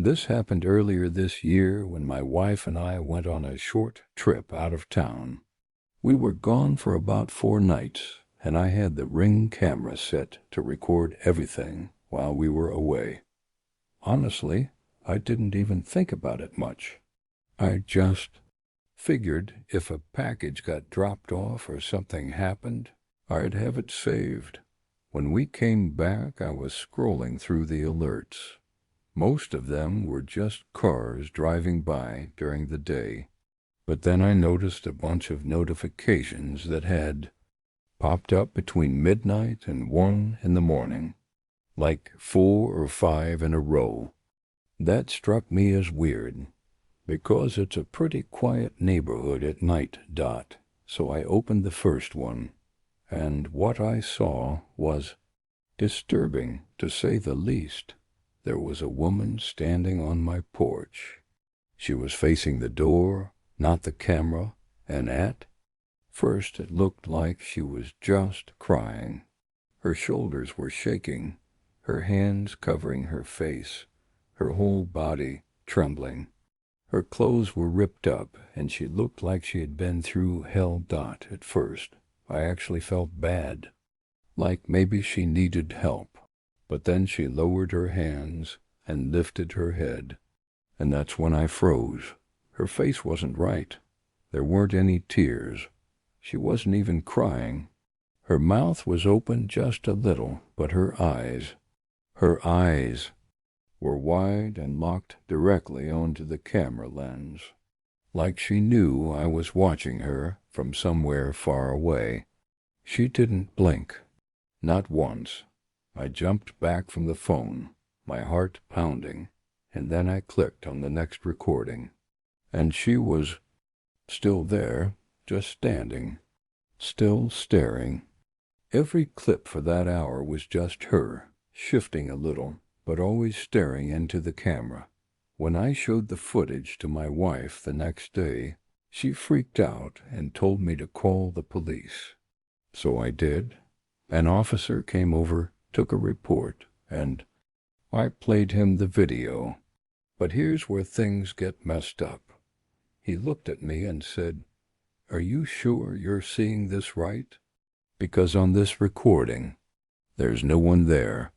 This happened earlier this year when my wife and I went on a short trip out of town. We were gone for about 4 nights, and I had the Ring camera set to record everything while we were away. Honestly, I didn't even think about it much. I just figured if a package got dropped off or something happened, I'd have it saved. When we came back, I was scrolling through the alerts. Most of them were just cars driving by during the day, but then I noticed a bunch of notifications that had popped up between midnight and 1 in the morning, like 4 or 5 in a row. That struck me as weird, because it's a pretty quiet neighborhood at night, so I opened the first one, and what I saw was disturbing, to say the least. There was a woman standing on my porch. She was facing the door, not the camera, and at first it looked like she was just crying. Her shoulders were shaking, her hands covering her face, her whole body trembling. Her clothes were ripped up, and she looked like she had been through hell. At first, I actually felt bad, like maybe she needed help. But then she lowered her hands and lifted her head, and that's when I froze. Her face wasn't right. There weren't any tears. She wasn't even crying. Her mouth was open just a little, but her eyes were wide and locked directly onto the camera lens, like she knew I was watching her from somewhere far away. She didn't blink, not once. I jumped back from the phone, my heart pounding, and then I clicked on the next recording. And she was still there, just standing, still staring. Every clip for that hour was just her, shifting a little, but always staring into the camera. When I showed the footage to my wife the next day, she freaked out and told me to call the police. So I did. An officer came over, took a report, and I played him the video. But here's where things get messed up. He looked at me and said, "Are you sure you're seeing this right? Because on this recording, there's no one there."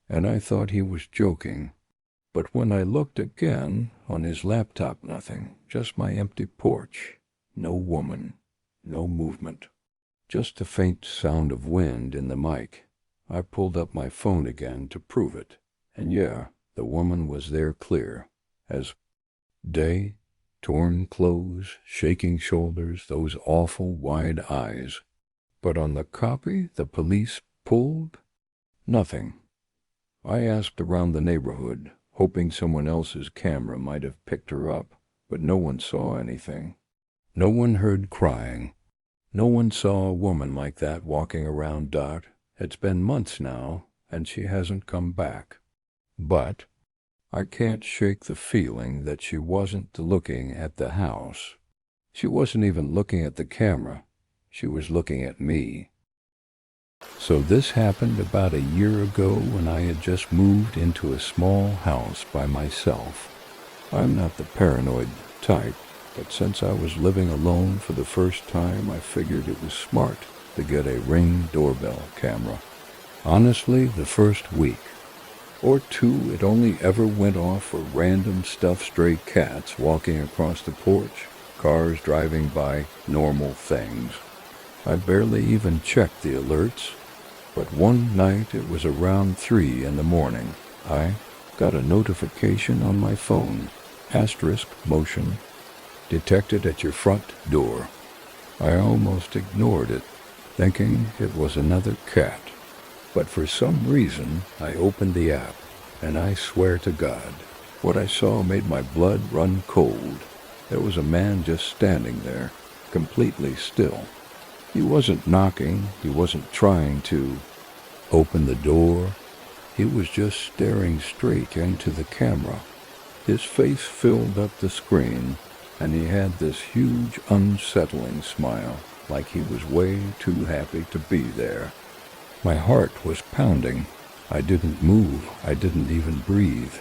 And I thought he was joking. But when I looked again on his laptop, nothing, just my empty porch. No woman, no movement, just a faint sound of wind in the mic. I pulled up my phone again to prove it, and yeah, the woman was there clear as day, torn clothes, shaking shoulders, those awful wide eyes. But on the copy the police pulled, nothing. I asked around the neighborhood, hoping someone else's camera might have picked her up, but no one saw anything. No one heard crying. No one saw a woman like that walking around. It's been months now, and she hasn't come back. But I can't shake the feeling that she wasn't looking at the house. She wasn't even looking at the camera. She was looking at me. So this happened about a year ago when I had just moved into a small house by myself. I'm not the paranoid type, but since I was living alone for the first time, I figured it was smart to get a Ring doorbell camera. Honestly, the first week or two, it only ever went off for random stuffed stray cats walking across the porch, cars driving by, normal things. I barely even checked the alerts, but one night, it was around 3 in the morning, I got a notification on my phone, *motion, detected at your front door. I almost ignored it, thinking it was another cat. But for some reason, I opened the app, and I swear to God, what I saw made my blood run cold. There was a man just standing there, completely still. He wasn't knocking, he wasn't trying to open the door. He was just staring straight into the camera. His face filled up the screen, and he had this huge, unsettling smile, like he was way too happy to be there. My heart was pounding. I didn't move. I didn't even breathe.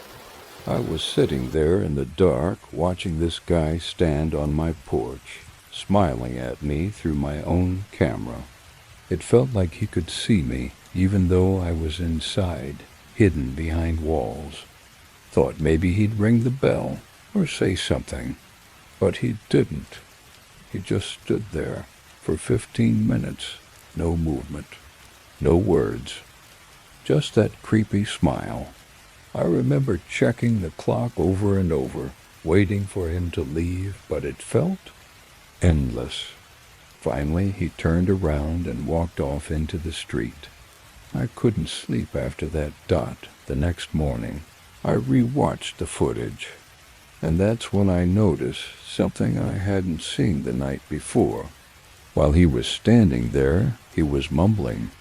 I was sitting there in the dark, watching this guy stand on my porch, smiling at me through my own camera. It felt like he could see me, even though I was inside, hidden behind walls. Thought maybe he'd ring the bell, or say something. But he didn't. He just stood there for 15 minutes, no movement, no words, just that creepy smile. I remember checking the clock over and over, waiting for him to leave, but it felt endless. Finally, he turned around and walked off into the street. I couldn't sleep after that dot the next morning. I rewatched the footage, and that's when I noticed something I hadn't seen the night before. While he was standing there, he was mumbling.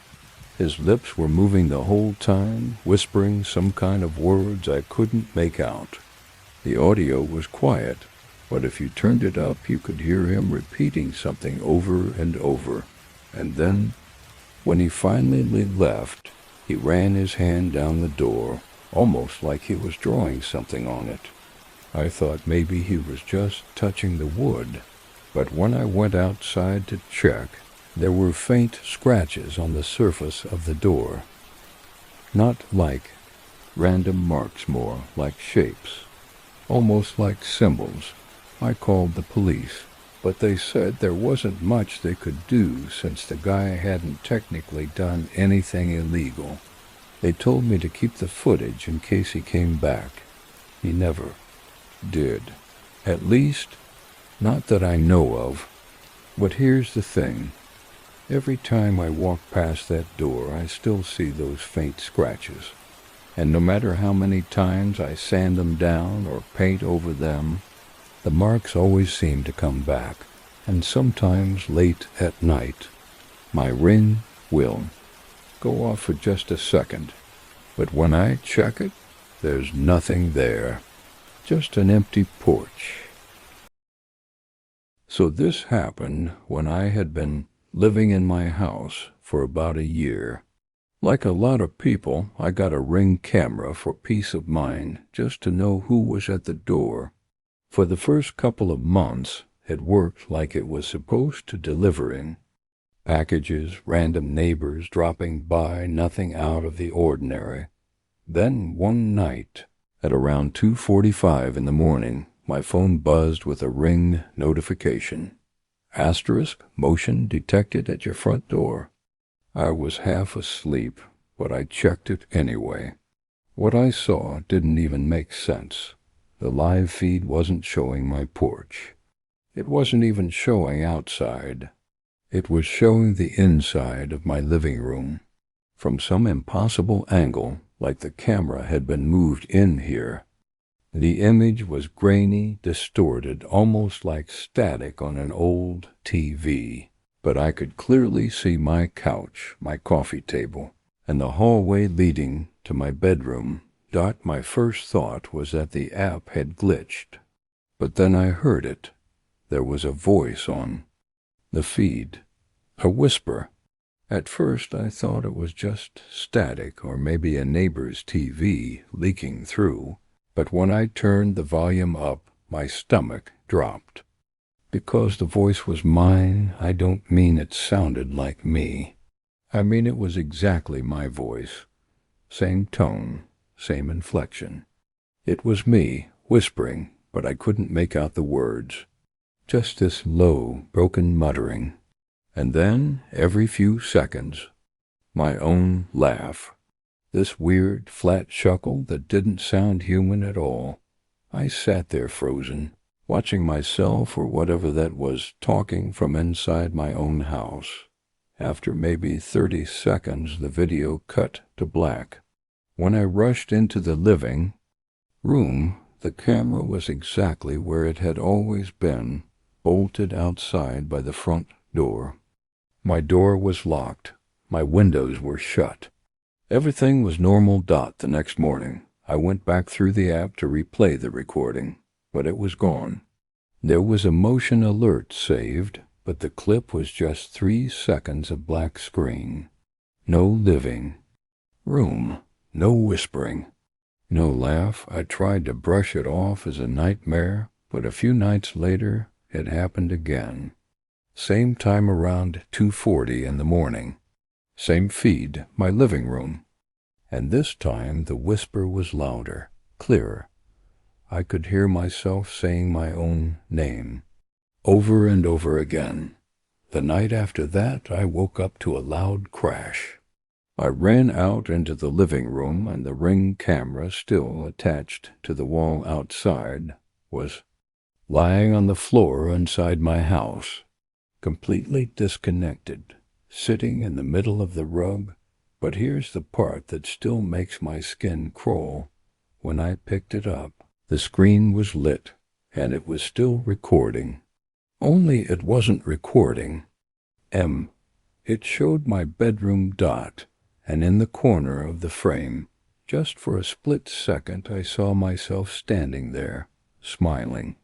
His lips were moving the whole time, whispering some kind of words I couldn't make out. The audio was quiet, but if you turned it up, you could hear him repeating something over and over. And then, when he finally left, he ran his hand down the door, almost like he was drawing something on it. I thought maybe he was just touching the wood, but when I went outside to check, there were faint scratches on the surface of the door. Not like random marks, more like shapes, almost like symbols. I called the police, but they said there wasn't much they could do since the guy hadn't technically done anything illegal. They told me to keep the footage in case he came back. He never did. At least, not that I know of. But here's the thing. Every time I walk past that door, I still see those faint scratches. And no matter how many times I sand them down or paint over them, the marks always seem to come back. And sometimes late at night, my ring will go off for just a second. But when I check it, there's nothing there. Just an empty porch. So this happened when I had been living in my house for about a year. Like a lot of people, I got a Ring camera for peace of mind, just to know who was at the door. For the first couple of months, it worked like it was supposed to, delivering packages, random neighbors dropping by, nothing out of the ordinary. Then one night, at around 2:45 in the morning, my phone buzzed with a Ring notification. Asterisk, motion detected at your front door. I was half asleep, but I checked it anyway. What I saw didn't even make sense. The live feed wasn't showing my porch. It wasn't even showing outside. It was showing the inside of my living room. From some impossible angle, like the camera had been moved in here. The image was grainy, distorted, almost like static on an old TV. But I could clearly see my couch, my coffee table, and the hallway leading to my bedroom. My first thought was that the app had glitched. But then I heard it. There was a voice on the feed, a whisper. At first I thought it was just static or maybe a neighbor's TV leaking through. But when I turned the volume up, my stomach dropped. Because the voice was mine, I don't mean it sounded like me. I mean it was exactly my voice. Same tone, same inflection. It was me, whispering, but I couldn't make out the words. Just this low, broken muttering. And then, every few seconds, my own laugh. This weird, flat chuckle that didn't sound human at all. I sat there frozen, watching myself or whatever that was talking from inside my own house. After maybe 30 seconds, the video cut to black. When I rushed into the living room, the camera was exactly where it had always been, bolted outside by the front door. My door was locked. My windows were shut. Everything was normal. The next morning, I went back through the app to replay the recording, but it was gone. There was a motion alert saved, but the clip was just 3 seconds of black screen. No living room, no whispering. No laugh. I tried to brush it off as a nightmare, but a few nights later it happened again. Same time around 2:40 in the morning. Same feed, my living room. And this time the whisper was louder, clearer. I could hear myself saying my own name, over and over again. The night after that, I woke up to a loud crash. I ran out into the living room, and the Ring camera, still attached to the wall outside, was lying on the floor inside my house, completely disconnected, sitting in the middle of the rug. But here's the part that still makes my skin crawl. When I picked it up, the screen was lit, and it was still recording. Only it wasn't recording It showed my bedroom dot, and in the corner of the frame, just for a split second, I saw myself standing there, smiling.